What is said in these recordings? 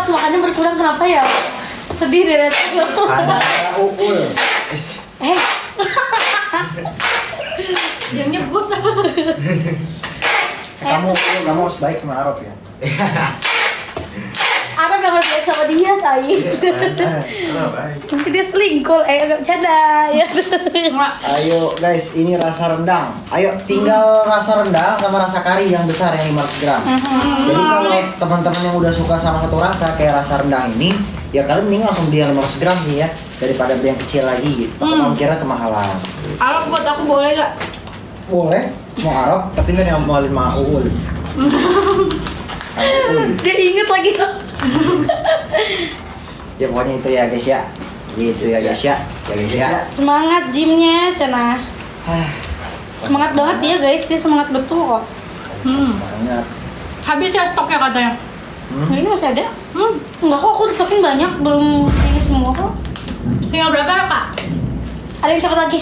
nafsu makannya berkurang, kenapa ya? Sedih deh. Ada uul. Yang nyebut. Kamu harus baik sama Arab ya. Arab yang harus baik sama dia, Say. Nanti dia selingkuh, agak bercanda ya. Ayo guys, ini rasa rendang. Ayo tinggal rasa rendang sama rasa kari yang besar yang 500 gram. Jadi kalau teman-teman yang udah suka sama satu rasa kayak rasa rendang ini, ya kalian mending langsung beli yang 500 gram sih ya, daripada beli yang kecil lagi gitu. Kamu kira kemahalan. Arab buat aku boleh gak? Boleh, mau Arab tapi nggak yang mau 5 uul. Dia inget lagi tuh. Ya pokoknya itu ya guys ya. Gitu ya guys ya. Ya guys ya. Semangat gymnya, Sana. Semangat banget dia guys, dia semangat betul kok. Semangat. Habis ya stoknya katanya. Nah, ini masih ada? Enggak kok, aku stokin banyak, belum ini semua kok. Tinggal berapa Kak? Ada yang coklat lagi?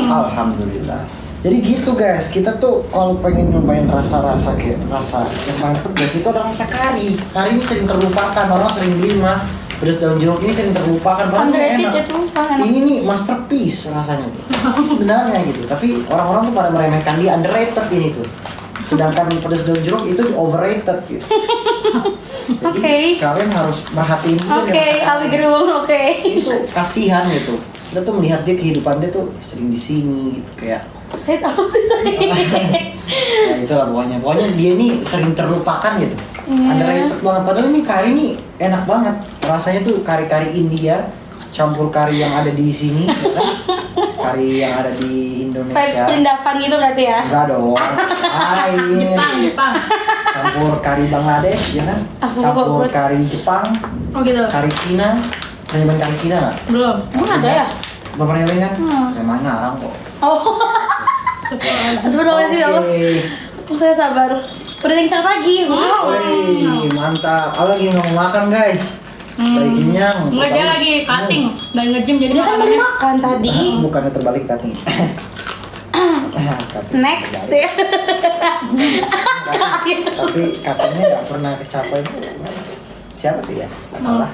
Alhamdulillah. Jadi gitu guys, kita tuh kalau pengen nyobain rasa-rasa kayak rasa yang paling pedas itu ada rasa kari. Kari ini sering terlupakan, orang sering beli mah pedas daun jeruk ini sering terlupakan, padahal ini enak. Ini nih masterpiece rasanya tuh. Sebenarnya gitu, tapi orang-orang tuh pada meremehkan dia, underrated ini tuh. Sedangkan pedas daun jeruk itu overrated gitu. Jadi kalian harus merhatiin itu. Oke. Itu kasihan gitu. Kita tuh melihat dia kehidupan dia tuh sering di sini gitu kayak. Saya tahu sih saya. Ya itulah pokoknya dia nih sering terlupakan gitu. Underrated banget. Padahal ini kari ini enak banget. Rasanya tuh kari-kari India campur kari yang ada di sini, ya kan? Kari yang ada di Indonesia. Vibes Perindavan gitu berarti ya? Enggak dong. Jepang. Campur kari Bangladesh ya kan? Campur kari Jepang. Oh gitu. Kari Cina. Pernah nyobain kari Cina nggak? Belum. Emang ada ya? Belum pernah nyobain kan? Memang ngarang kok. Oh. Sebetulnya sih ya Allah. Saya sabar. Udah yang cakap lagi. Wow. Wih, mantap. Aku lagi nggak mau makan guys. Lagi kenyang. Enggak, dia lagi cutting dan nge-gym jadi Dia kan makanannya. belum makan tadi. Bukannya terbalik cutting. Next ya. Tapi cuttingnya nggak pernah kecapai. Siapa tuh ya? Salah.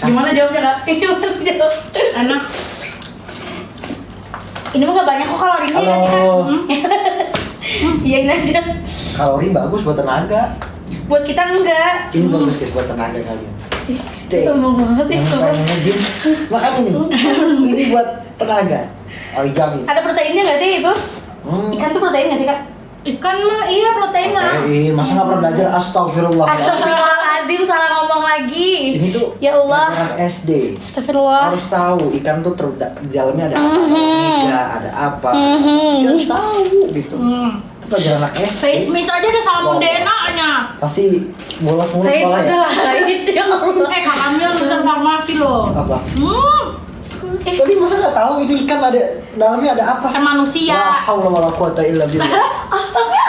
Gimana jawabnya Kak? Gimana jawab? Enak. Ini mah gak banyak kok kalorinya ya sih Halo. Kak? Iyain aja. Kalori bagus buat tenaga. Buat kita enggak. Ini bagus guys buat tenaga kalian. Sombong banget ya, Yang sombong. pengen nge-gym, makan ini. Ini buat tenaga. Oh jamin. Ada proteinnya gak sih itu? Ikan tuh protein gak sih Kak? Ikan mah iya protein lah. Masa nggak pernah belajar? Astagfirullah. Astagfirullahaladzim, salah ngomong lagi. Ini tuh Ya Allah. pelajaran SD. Astagfirullah. Harus tahu ikan tuh di dalamnya ada apa, omega, ada apa. Kita harus tahu gitu. Itu pelajaran anak SD. Face mist aja ada salmon DNA-nya. Pasti bolos mulu Saya sekolah ya. udah Said ya Allah. Kak Kamil lulusan farmasi loh. Apa? Eh, Tadi masa nggak tahu itu ikan ada dalamnya ada apa? Kan manusia. La haula wala quwata illa billah. Astaga.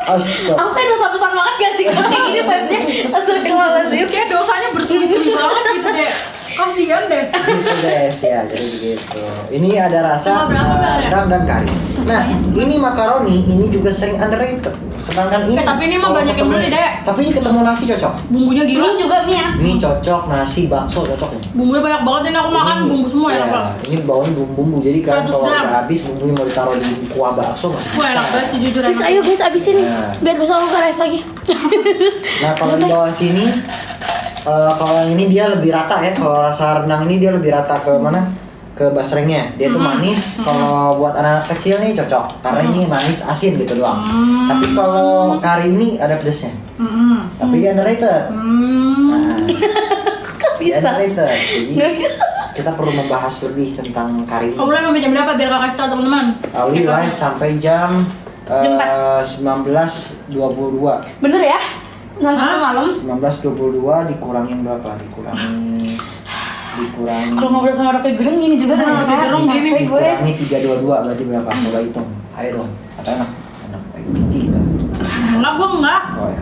Astaga. Aku kayak dosa-dosa banget gak sih kalau kayak gini vibes-nya. Astagfirullahaladzim. Kayak dosanya bertubi-tubi banget gitu deh. Kasian deh. Gitu guys ya, jadi begitu. Ini ada rasa Berapa ya? rendang dan kari. Nah, ini makaroni ini juga sering underrated. Sedangkan ini tapi ini mah kalau banyak yang ketemu- beli, Dek. Tapi ini ketemu nasi cocok. Bumbunya Ini gila. juga mie. Ini cocok nasi bakso cocok ini. Bumbunya banyak banget ini aku makan bumbu semua ya, Bang. Ini bawahnya bumbu-bumbu. Jadi kan 100 kalau gram. udah habis bumbunya mau ditaruh di kuah bakso nggak? Wah, enak banget sih jujur. Guys, enak. ayo guys abisin Nah. biar besok aku ke live lagi. Nah kalau di bawah sini, kalau yang ini dia lebih rata ya. Kalau rasa rendang ini dia lebih rata ke mana? Ke basrengnya. Dia tuh manis. Kalau buat anak kecil nih cocok. Karena ini manis asin gitu doang. Tapi kalau kari ini ada pedesnya. Tapi dia underrated. Nah, dia Bisa. underrated. Jadi Nggak bisa. kita perlu membahas lebih tentang kari ini. Kamu live sampai jam berapa biar Kak kasih tahu teman-teman? Ali live sampai jam Jam 19.22. Bener ya? Nanti malam. 19.22 dikurangin berapa? Dikurangi Kalau ngobrol sama Ropi Gerung gini juga kan? Ropi Gerung gini, gue. dikurangi 322 berarti berapa? Coba hitung. Ayo dong. Kata enak. Enak. Gitu. Enggak, gua enggak. Oh ya.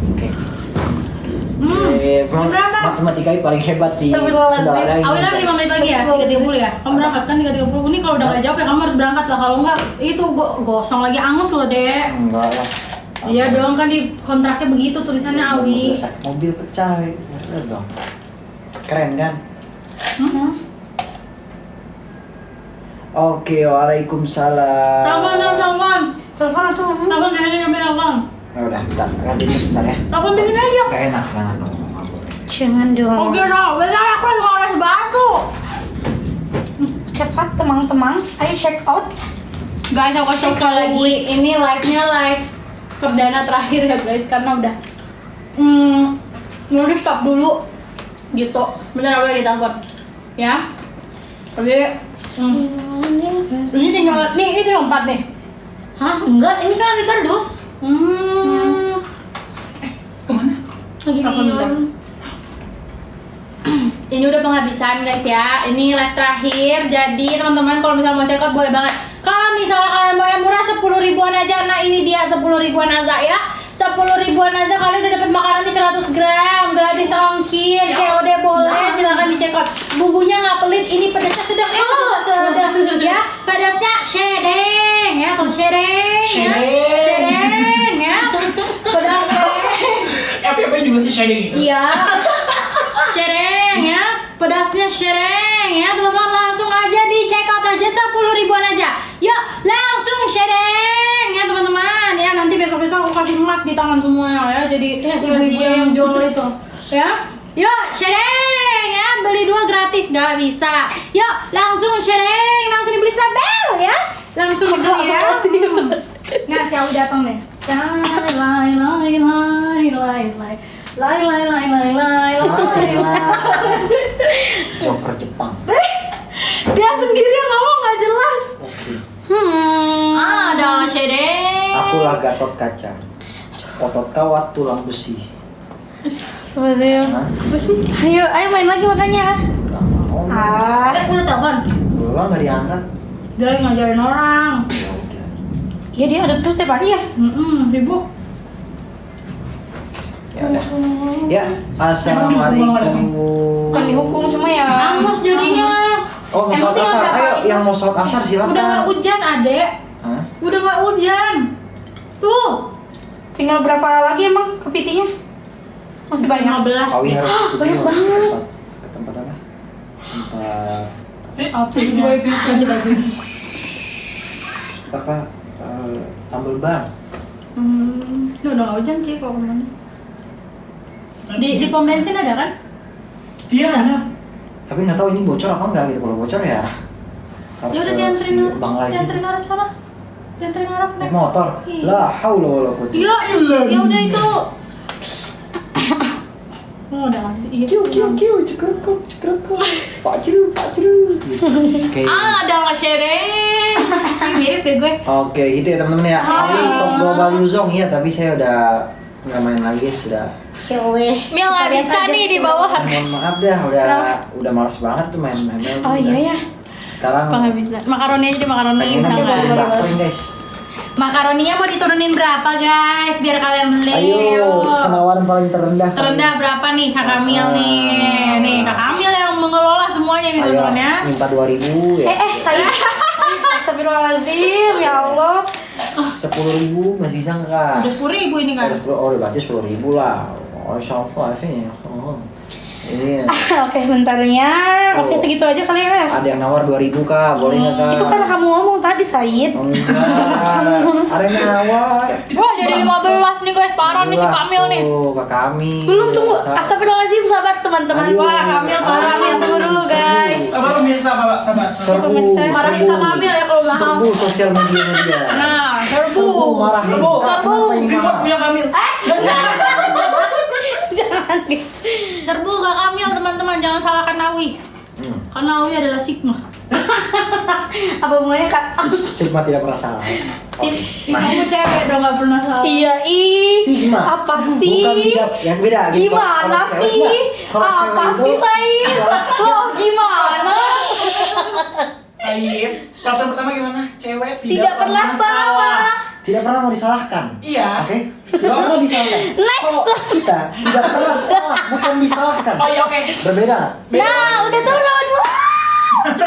Oke. Berapa? Matematika paling hebat di Astagfirullahaladzim. saudara ini. Awalnya 5 menit lagi ya, 3.30 ya. Kamu berangkat kan 3.30. Ini kalau udah nggak jawab ya kamu harus berangkat lah. Kalau enggak itu gosong lagi angus loh, Dek. Enggak lah. Iya dong, kan di kontraknya begitu tulisannya Awi. Mobil pecah. Lihat dong. Keren kan? Oke, waalaikumsalam. Telepon. Telepon atau Telepon, telepon. Ya udah, bentar, ganti ini sebentar ya. Telepon timin aja. Gak enak, jangan dong. Nggak boleh. jangan dong. Oke dong, bentar aku nggak oleh batu. Cepat teman-teman, ayo check out. Guys, aku check lagi. Ini live-nya live perdana terakhir ya guys, karena udah udah stop dulu gitu. Bentar aku lagi telepon ya. Tapi ini tinggal 4 nih. Hah? Enggak, ini kan ada kardus. Kemana? Lagi telepon. Ini udah penghabisan guys ya. Ini live terakhir. Jadi teman-teman kalau misalnya mau check out boleh banget. Kalau misalnya kalian mau yang murah 10 ribuan aja. Nah ini dia 10 ribuan aja ya. 10 ribuan aja kalian udah dapat makaroni 100 gram gratis ongkir. COD boleh, silahkan di check out. Bumbunya nggak pelit. Ini pedasnya sedang sedang ya. Pedasnya shading ya. Tuh shading ya. Shading ya. Pedas shading. FYP juga sih shading gitu. Iya. Shading ya. Pedasnya shading ya. Teman-teman langsung aja di check out aja 10 ribuan aja. Yuk, langsung shading ya teman-teman ya. Nanti besok-besok aku kasih emas di tangan semuanya ya. Jadi ibu-ibu yang jual itu ya. Yuk, shading ya. Beli 2 gratis nggak bisa. Yuk, langsung shading, langsung dibeli sabel ya. Langsung dibeli ya. Nah, si Awi datang nih. Joker Jepang. Dia sendiri yang ngomong nggak jelas. Oke. Ada shading. Akulah Gatot Kaca. Otot kawat tulang besi. Sebenarnya. Hah? Ayo main lagi makanya. Gak mau. Udah telepon. Belum nggak diangkat. Dia lagi ngajarin orang. Ya udah. Ya dia ada terus tiap hari ya. Sibuk. Ya udah. Ya, assalamualaikum. Bukan dihukum cuma ya. Angus jadinya. Oh, mau Emang sholat tinggal asar. berapa Ayo, hari? yang mau sholat asar silakan. Udah nggak hujan, Adek. Hah? Udah nggak hujan. Tuh. Tinggal berapa lagi emang kepitingnya? Masih banyak. 15. Awi harus ke banyak studio. banget. Ke tempat apa? Tempat Outfitnya. Ganti baju. apa? Tambal ban. Udah nggak hujan sih kalau kemana. Di pom bensin ada kan? Iya benar. Tapi nggak tahu ini bocor apa enggak gitu. Kalau bocor ya harus Ya udah ke dianterin si Bang Lai situ. dianterin Arab sana. Dianterin Arab Naik motor. Iya. La haula wala quwwata. Iya, ya udah itu. Oh, udah ganti. Iya. Kiu cekrek Pak Ceru. Gitu. Oke. Ada nggak sharing? Mirip deh gue. Oke, gitu ya teman-teman ya. Awi top global Yuzong ya, tapi saya udah nggak main lagi sudah. Mil nggak bisa nih di bawah. Mohon maaf dah, udah malas banget tuh main ML. Oh iya ya. Sekarang Apa nggak bisa? Makaroni aja deh, makaroni pengen bisa bikin nggak? bakso nih guys. Makaroninya mau diturunin berapa guys? Biar kalian beli. Ayo, penawaran paling terendah. Terendah berapa nih Kak Kamil nih? Nih Kak Kamil yang mengelola semuanya nih Ayo, teman-teman ya. minta 2.000 ya. Saya astagfirullahaladzim ya Allah. 10.000 masih bisa nggak? Udah 10.000 ini kan? Oh, berarti 10.000 lah. Oh, insyaAllah ya. Ini Oke bentar ya. Oke Oh. segitu aja kali ya. ada yang nawar 2.000 kak, boleh nggak kak? Itu kan kamu ngomong tadi Said. Oh, enggak, ada yang nawar. Wah jadi 15 nih guys, parah nih si 15 Kamil nih. tuh, Kak Kami. Belum tunggu. Sa- Astagfirullahaladzim sahabat teman-teman. Ayo. Wah Kamil parah nih. Tunggu dulu guys. Sabar pemirsa, Pak. Sabar. Serbu, Marahin Kak Kamil ya kalau mahal. serbu sosial media. Nah, Serbu serbu. marahin. Serbu. Kak, kenapa yang Ribut marah? punya Kamil. Jangan guys. Serbu Kak Kamil teman-teman, jangan salahkan Awi. Karena Awi adalah Sigma. Apa hubungannya kak? Sigma tidak pernah salah. Kamu cewek dong nggak pernah salah. Iya ih. Sigma. Apa sih? Bukan tidak, yang beda. Gitu. Gimana Kalau cewek sih? enggak. Kalau cewek Apa itu sih Said? Loh gimana? Said, peraturan pertama gimana? Cewek Tidak pernah salah. tidak pernah mau disalahkan. Iya. Oke? Tidak pernah disalahkan. Next. Kalau kita tidak pernah salah, bukan disalahkan. Oh iya oke. Berbeda nggak? Nah udah turun. 9.000.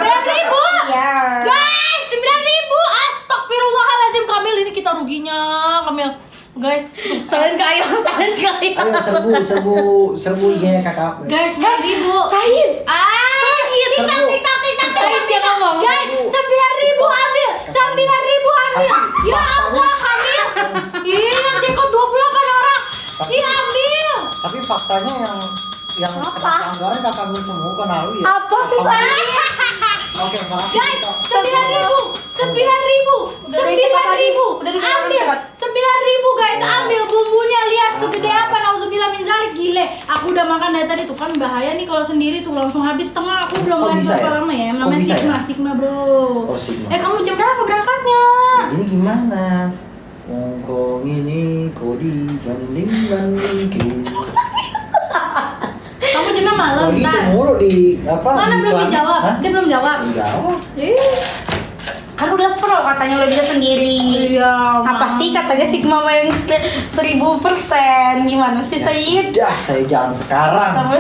Iya. Guys, 9.000. Astagfirullahaladzim Kamil, ini kita ruginya Kamil. Guys, Salin ke ayam, salin ke ayam. Ayo serbu IG-nya kakak. guys, 9.000. Said. Serbu. Said dia ngomong. Guys, 9.000 ambil. 9.000 ambil. Ya Allah, Kamil. Iya, yang cekot 28 orang. Iya, ambil. Tapi faktanya yang Apa? kena pelanggaran kakak gue semua bukan lalu ya. Apa sih Said? Oke, makasih. Guys, Kita. 9.000. Udah dicepat lagi. Udah dicepat, Ambil. cepat. 9.000 guys, ambil bumbunya. Lihat segede apa. Nauzubillah min zalik, gile. Aku udah makan dari tadi tuh, kan bahaya nih kalau sendiri tuh langsung habis setengah. Aku belum Kok makan bisa berapa ya? lama ya. Kok Namanya bisa ya? Sigma bro. Oh, Sigma. Kamu jam berapa berangkatnya? Ini gimana? Ngongkong ini kok dibanding-bandingin. Kamu jamnya malam, Oh gitu ntar. mulu di apa? Mana di belum iklan. dijawab? Hah? Dia belum jawab. Belum jawab. Kan udah pro katanya udah bisa sendiri. Iya. Apa sih katanya Sigma yang 1000%? Gimana sih Ya Said? sudah, saya jalan sekarang.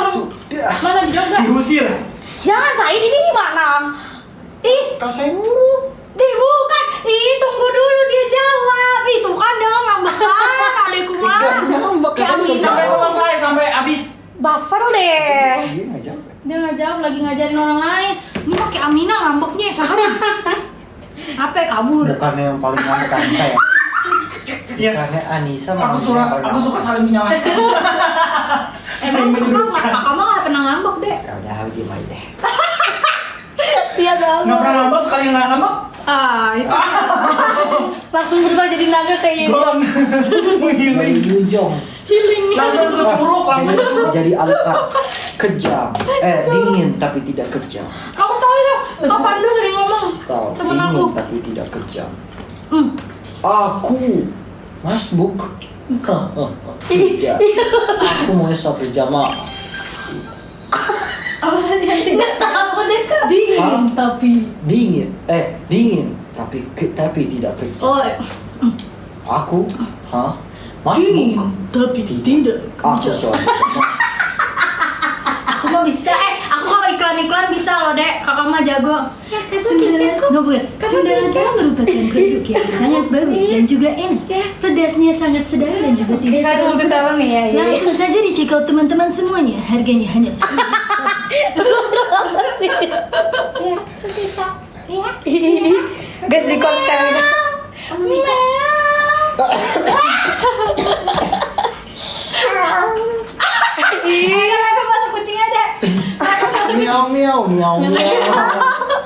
Sudah. Mana juga? Diusir. Jangan Said, ini gimana? Ih, Kak saya nguru. Bukan. Tunggu dulu dia jawab. Itu kan dia ngambek kan. Adekku mah. Tidak ngambek Ya, kan bisa. Sampai selesai, sampai habis. buffer deh. Dia nggak jawab. Dia nggak jawab, lagi ngajarin orang lain. Ini pakai Amina ngambeknya sama. Apa ya, kabur? Bukannya yang paling ngambek Anissa ya? Yes. Bukannya Anissa Aku suka saling menyalahkan. Emang kakak mah nggak pernah ngambek deh. Ya udah, diem aja deh. Kasihan Nggak banget. pernah ngambek, sekali nggak ngambek. Itu. Langsung berubah jadi naga kayak gitu. Gone. Jadi Menghilang. Yujong. Langsung ke curug, langsung ke curug. Jadi Alucard. Kejam. Dingin tapi tidak kejam. Kamu tahu ya? Kapan lu sering ngomong? Tahu, Temen dingin aku. tapi tidak kejam. Hmm. Aku masbuk. Tidak. Aku mau sholat berjamaah. Apa tadi? Nggak tahu deh kak. Hah? Tapi. Dingin. Dingin tapi tidak kejam. Oh. Aku, masbuk. Tapi Aku sholat berjamaah. Aku mah bisa. Aku kalau iklan-iklan bisa loh dek. Kakak mah jago. Sundala merupakan produk yang sangat bagus dan juga enak. Pedasnya sangat sedang dan juga tidak Kan mau terlalu ketawa nih ya. Langsung saja di-check out teman-teman semuanya. Harganya hanya 10. Guys, record sekarang udah. Iya, tapi masuk kucingnya dek. Miau miau miau miau.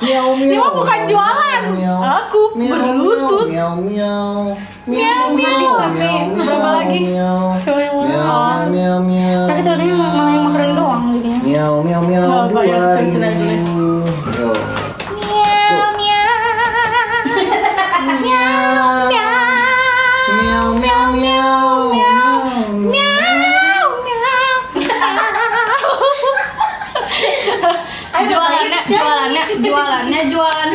Miau miau. Ini mah bukan jualan. Miau. Aku Miau, berlutut. Miau miau. Miau, miau. Berapa lagi? Miau. Sama yang mana? Miau miau miau. Tapi celananya malah yang makanan doang jadinya. Miau miau miau. Oh, bayar dua celana dulu. ribu. Yo. Miau, miau. Miau, miau. Miau miau miau. Miau, miau. Jualannya jualan